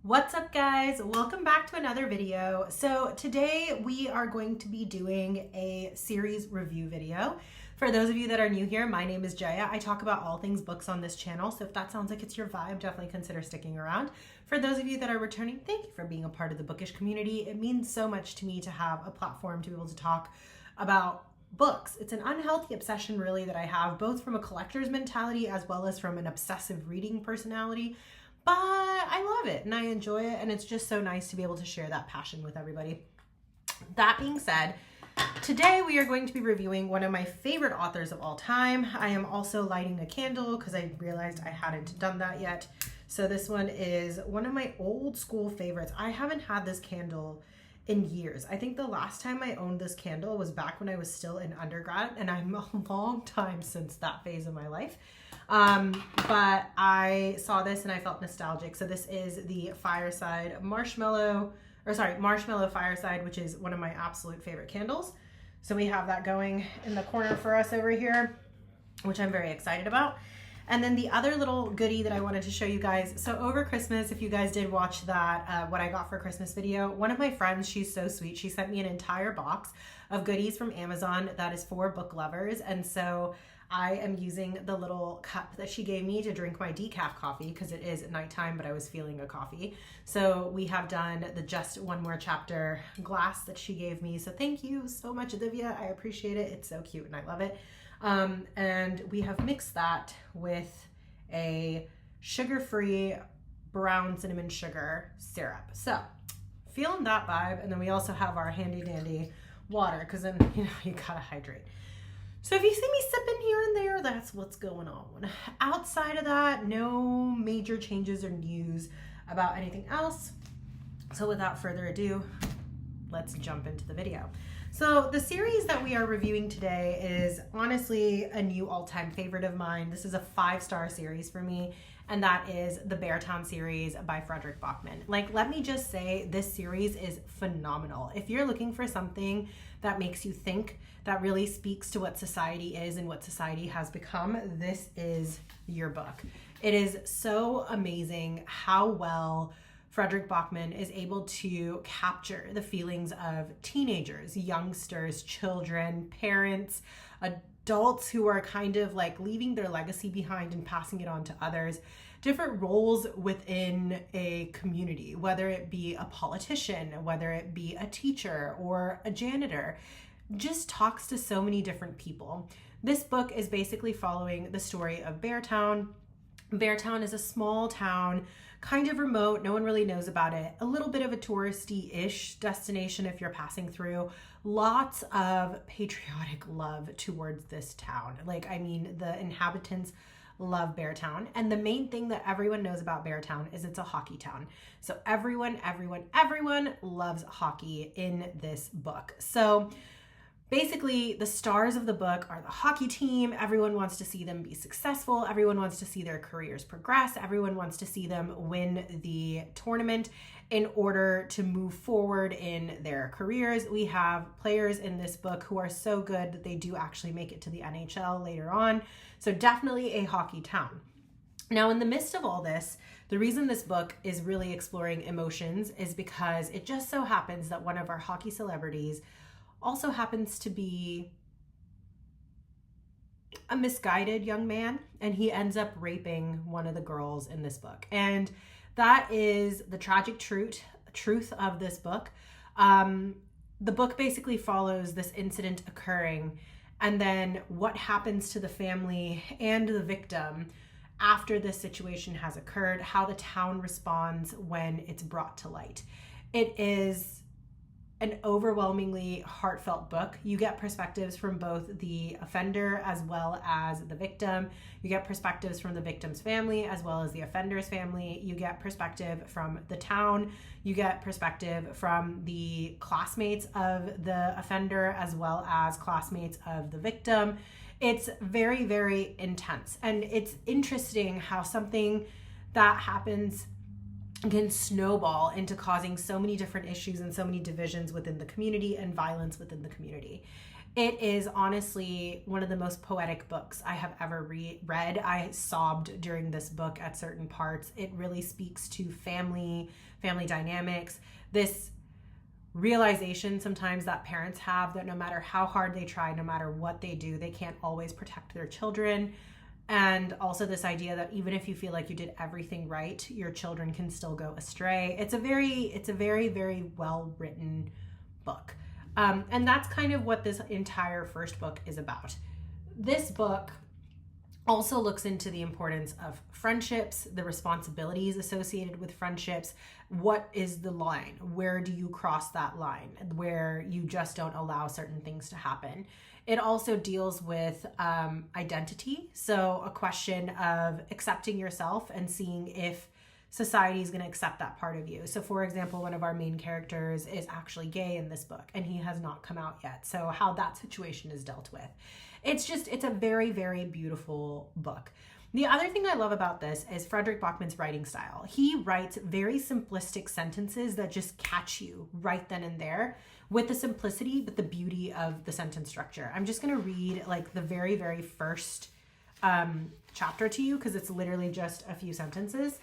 What's up, guys? Welcome back to another video. So today we are going to be doing a series review video. For those of you that are new here, my name is Jaya. I talk about all things books on this channel, so if that sounds like it's your vibe, definitely consider sticking around. For those of you that are returning, thank you for being a part of the bookish community. It means so much to me to have a platform to be able to talk about books. It's an unhealthy obsession really that I have, both from a collector's mentality as well as from an obsessive reading personality. But I love it and I enjoy it, and it's just so nice to be able to share that passion with everybody. That being said, today we are going to be reviewing one of my favorite authors of all time. I am also lighting a candle because I realized I hadn't done that yet. So this one is one of my old school favorites. I haven't had this candle in years. I think the last time I owned this candle was back when I was still in undergrad, and I'm a long time since that phase of my life. But I saw this and I felt nostalgic. So this is the Marshmallow Fireside, which is one of my absolute favorite candles. So we have that going in the corner for us over here, which I'm very excited about. And then the other little goodie that I wanted to show you guys. So over Christmas, if you guys did watch that, what I got for Christmas video, one of my friends, she's so sweet. She sent me an entire box of goodies from Amazon that is for book lovers. And so I am using the little cup that she gave me to drink my decaf coffee because it is nighttime, but I was feeling a coffee. So we have done the Just One More Chapter glass that she gave me. So thank you so much, Olivia. I appreciate it. It's so cute and I love it. And we have mixed that with a sugar-free brown cinnamon sugar syrup. So feeling that vibe. And then we also have our handy dandy water because then, you gotta hydrate. So if you see me sipping here and there, that's what's going on. Outside of that, no major changes or news about anything else. So without further ado, let's jump into the video. So the series that we are reviewing today is honestly a new all-time favorite of mine. This is a 5-star series for me, and that is the Beartown series by Fredrik Backman. Like, let me just say, this series is phenomenal. If you're looking for something that makes you think, that really speaks to what society is and what society has become, this is your book. It is so amazing how well Fredrik Backman is able to capture the feelings of teenagers, youngsters, children, parents, adults who are kind of like leaving their legacy behind and passing it on to others, different roles within a community, whether it be a politician, whether it be a teacher or a janitor, just talks to so many different people. This book is basically following the story of Beartown. Beartown is a small town, kind of remote, no one really knows about it, a little bit of a touristy-ish destination if you're passing through. Lots of patriotic love towards this town. Like, I mean, the inhabitants love Beartown, and the main thing that everyone knows about Beartown is it's a hockey town. So everyone loves hockey in this book. So basically, the stars of the book are the hockey team. Everyone wants to see them be successful. Everyone wants to see their careers progress. Everyone wants to see them win the tournament in order to move forward in their careers. We have players in this book who are so good that they do actually make it to the NHL later on. So definitely a hockey town. Now, in the midst of all this, the reason this book is really exploring emotions is because it just so happens that one of our hockey celebrities also happens to be a misguided young man, and he ends up raping one of the girls in this book. And that is the tragic truth of this book. The book basically follows this incident occurring, and then what happens to the family and the victim after this situation has occurred, how the town responds when it's brought to light. It is an overwhelmingly heartfelt book. You get perspectives from both the offender as well as the victim. You get perspectives from the victim's family as well as the offender's family. You get perspective from the town. You get perspective from the classmates of the offender as well as classmates of the victim. It's very, very intense. And it's interesting how something that happens can snowball into causing so many different issues and so many divisions within the community and violence within the community. It is honestly one of the most poetic books I have ever read. I sobbed during this book at certain parts. It really speaks to family dynamics, this realization sometimes that parents have that no matter how hard they try, no matter what they do, they can't always protect their children. And also this idea that even if you feel like you did everything right, your children can still go astray. It's a very, very well written book. And that's kind of what this entire first book is about. This book also looks into the importance of friendships, the responsibilities associated with friendships. What is the line? Where do you cross that line where you just don't allow certain things to happen? It also deals with identity. So a question of accepting yourself and seeing if society is going to accept that part of you. So for example, one of our main characters is actually gay in this book and he has not come out yet. So how that situation is dealt with. It's a very, very beautiful book. The other thing I love about this is Frederick Bachman's writing style. He writes very simplistic sentences that just catch you right then and there with the simplicity, but the beauty of the sentence structure. I'm just going to read like the very, very first chapter to you because it's literally just a few sentences.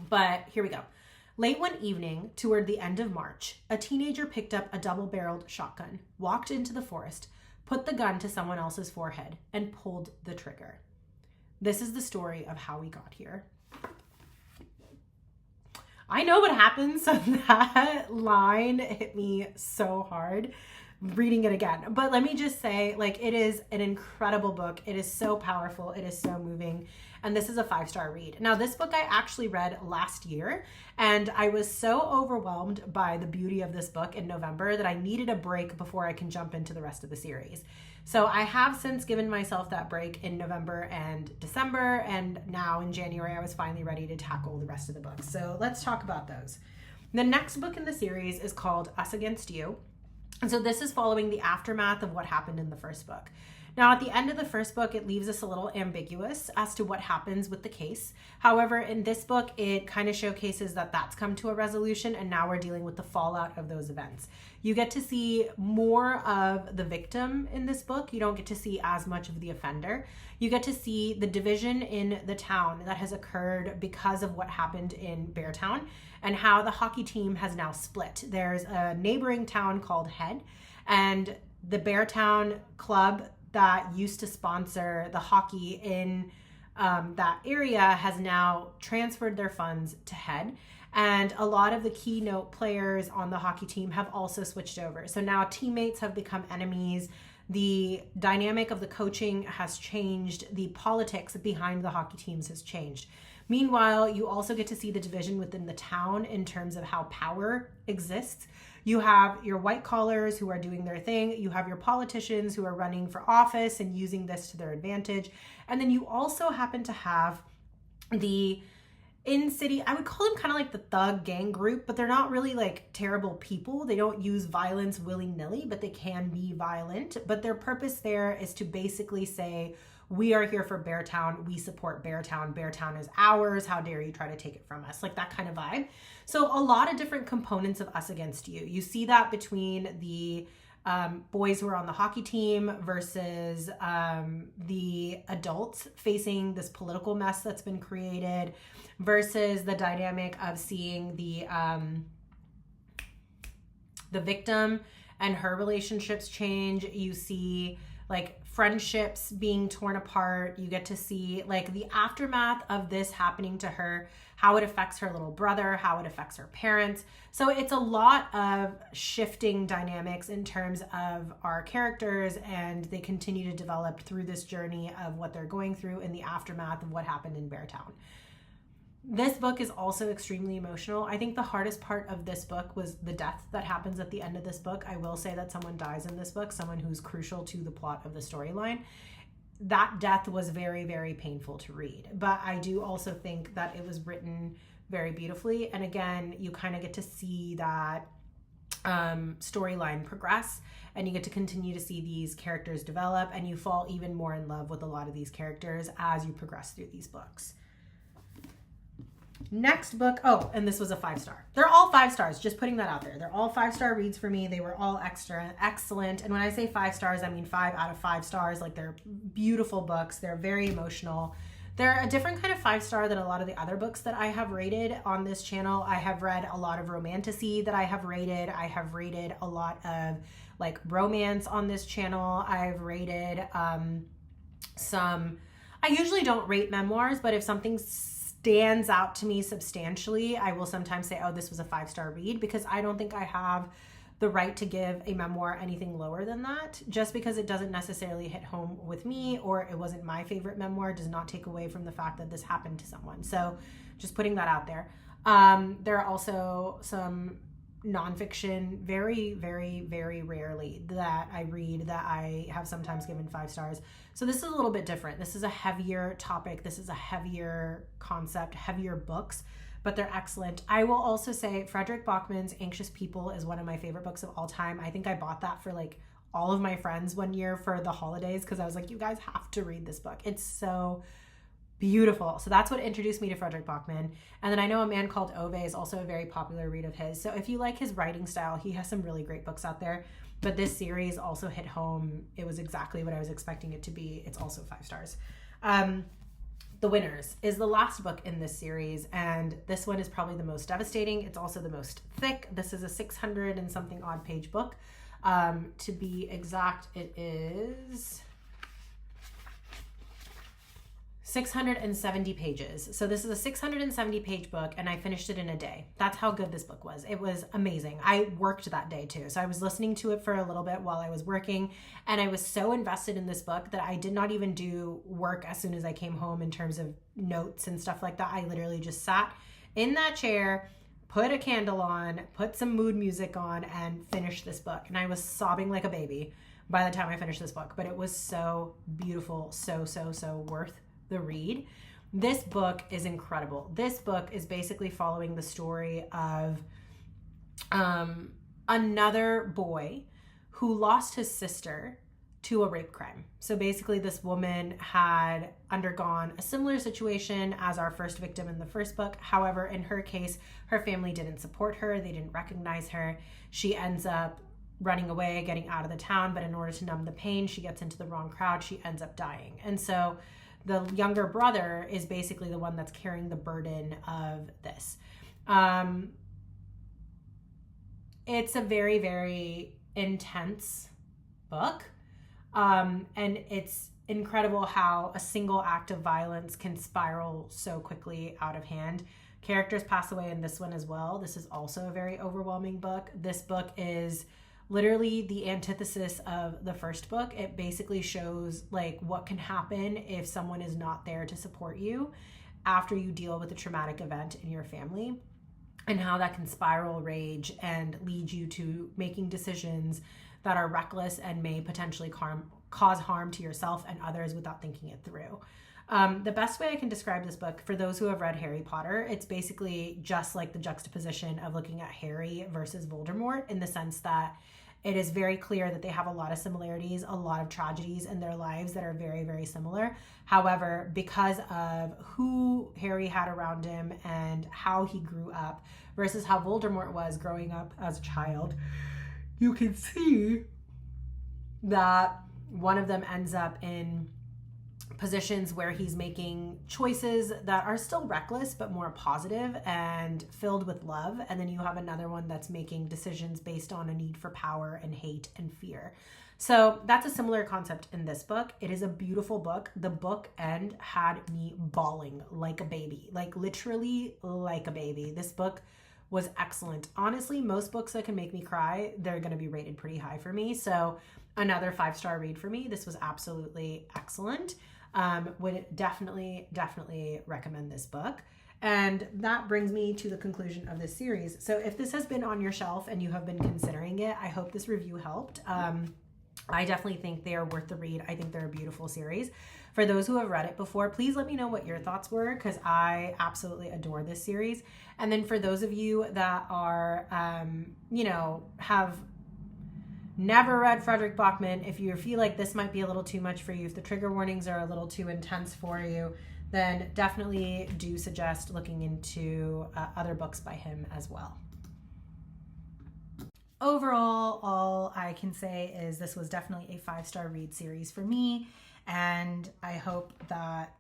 But here we go. Late one evening, toward the end of March, a teenager picked up a double-barreled shotgun, walked into the forest, put the gun to someone else's forehead, and pulled the trigger. This is the story of how we got here. I know what happens, so that line hit me so hard reading it again. But let me just say, like, it is an incredible book. It is so powerful. It is so moving. And this is a 5-star read. Now, this book I actually read last year, and I was so overwhelmed by the beauty of this book in November that I needed a break before I can jump into the rest of the series. So I have since given myself that break in November and December, and now in January I was finally ready to tackle the rest of the books. So let's talk about those. The next book in the series is called Us Against You. And so this is following the aftermath of what happened in the first book. Now, at the end of the first book, it leaves us a little ambiguous as to what happens with the case. However, in this book, it kind of showcases that that's come to a resolution, and now we're dealing with the fallout of those events. You get to see more of the victim in this book. You don't get to see as much of the offender. You get to see the division in the town that has occurred because of what happened in Beartown and how the hockey team has now split. There's a neighboring town called Head, and the Beartown club that used to sponsor the hockey in that area has now transferred their funds to Head. And a lot of the keynote players on the hockey team have also switched over. So now teammates have become enemies. The dynamic of the coaching has changed. The politics behind the hockey teams has changed. Meanwhile, you also get to see the division within the town in terms of how power exists. You have your white collars who are doing their thing. You have your politicians who are running for office and using this to their advantage. And then you also happen to have the in-city, I would call them kind of like the thug gang group, but they're not really like terrible people. They don't use violence willy-nilly, but they can be violent. But their purpose there is to basically say, we are here for Beartown. We support Beartown. Beartown is ours. How dare you try to take it from us? Like that kind of vibe. So a lot of different components of Us Against You. You see that between the boys who are on the hockey team versus the adults facing this political mess that's been created versus the dynamic of seeing the victim and her relationships change. You see like friendships being torn apart. You get to see like the aftermath of this happening to her, how it affects her little brother, how it affects her parents. So it's a lot of shifting dynamics in terms of our characters, and they continue to develop through this journey of what they're going through in the aftermath of what happened in Beartown. This book is also extremely emotional. I think the hardest part of this book was the death that happens at the end of this book. I will say that someone dies in this book, someone who's crucial to the plot of the storyline. That death was very, very painful to read. But I do also think that it was written very beautifully. And again, you kind of get to see that storyline progress, and you get to continue to see these characters develop, and you fall even more in love with a lot of these characters as you progress through these books. Next book, oh, and this was a 5-star. They're all 5 stars, just putting that out there. They're all 5-star reads for me. They were all excellent. And when I say 5 stars, I mean 5 out of 5 stars. Like, they're beautiful books. They're very emotional. They're a different kind of 5-star than a lot of the other books that I have rated on this channel. I have read a lot of romantasy that I have rated. I have rated a lot of like romance on this channel. I've rated I usually don't rate memoirs, but if something stands out to me substantially, I will sometimes say, oh, this was a 5-star read, because I don't think I have the right to give a memoir anything lower than that. Just because it doesn't necessarily hit home with me or it wasn't my favorite memoir does not take away from the fact that this happened to someone. So just putting that out there. There are also some nonfiction, very, very, very rarely that I read that I have sometimes given 5 stars. So this is a little bit different. This is a heavier topic. This is a heavier concept, heavier books, but they're excellent. I will also say Frederick Bachman's Anxious People is one of my favorite books of all time. I think I bought that for like all of my friends one year for the holidays because I was like, you guys have to read this book. It's so beautiful. So that's what introduced me to Frederick Bachman. And then I know A Man Called Ove is also a very popular read of his. So if you like his writing style, he has some really great books out there. But this series also hit home. It was exactly what I was expecting it to be. It's also 5 stars. The Winners is the last book in this series, and this one is probably the most devastating. It's also the most thick. This is a 600 and something odd page book. To be exact, it is 670 pages. So this is a 670 page book, and I finished it in a day. That's how good this book was. It was amazing. I worked that day too. So I was listening to it for a little bit while I was working, and I was so invested in this book that I did not even do work as soon as I came home in terms of notes and stuff like that. I literally just sat in that chair, put a candle on, put some mood music on, and finished this book. And I was sobbing like a baby by the time I finished this book, but it was so beautiful, so worth the read. This book is incredible. This book is basically following the story of another boy who lost his sister to a rape crime. So basically this woman had undergone a similar situation as our first victim in the first book. However, in her case, her family didn't support her. They didn't recognize her. She ends up running away, getting out of the town, but in order to numb the pain, she gets into the wrong crowd. She ends up dying. And so the younger brother is basically the one that's carrying the burden of this. It's a very, very intense book. And it's incredible how a single act of violence can spiral so quickly out of hand. Characters pass away in this one as well. This is also a very overwhelming book. This book is literally the antithesis of the first book. It basically shows like what can happen if someone is not there to support you after you deal with a traumatic event in your family, and how that can spiral rage and lead you to making decisions that are reckless and may potentially cause harm to yourself and others without thinking it through. The best way I can describe this book, for those who have read Harry Potter, it's basically just like the juxtaposition of looking at Harry versus Voldemort, in the sense that it is very clear that they have a lot of similarities, a lot of tragedies in their lives that are very, very similar. However, because of who Harry had around him and how he grew up versus how Voldemort was growing up as a child, you can see that one of them ends up in positions where he's making choices that are still reckless but more positive and filled with love, and then you have another one that's making decisions based on a need for power and hate and fear. So that's a similar concept in this book. It is a beautiful book. The book end had me bawling like a baby, like literally like a baby. This book was excellent. Honestly, most books that can make me cry, they're going to be rated pretty high for me. So another 5-star read for me. This was absolutely excellent. Would definitely recommend this book. And that brings me to the conclusion of this series. So if this has been on your shelf and you have been considering it, I hope this review helped. I definitely think they are worth the read. I think they're a beautiful series. For those who have read it before, please let me know what your thoughts were, because I absolutely adore this series. And then for those of you that are, have never read Frederick Bachman, if you feel like this might be a little too much for you, if the trigger warnings are a little too intense for you, then definitely do suggest looking into other books by him as well. Overall, all I can say is this was definitely a 5-star read series for me, and I hope that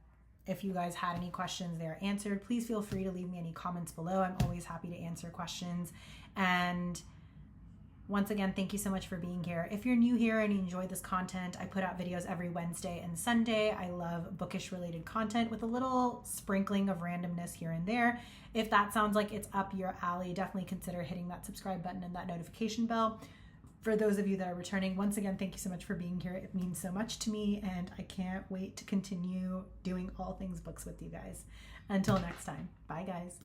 if you guys had any questions, they are answered. Please feel free to leave me any comments below. I'm always happy to answer questions. And once again, thank you so much for being here. If you're new here and you enjoy this content, I put out videos every Wednesday and Sunday. I love bookish related content with a little sprinkling of randomness here and there. If that sounds like it's up your alley, definitely consider hitting that subscribe button and that notification bell. For those of you that are returning, once again, thank you so much for being here. It means so much to me, and I can't wait to continue doing all things books with you guys. Until next time, bye guys.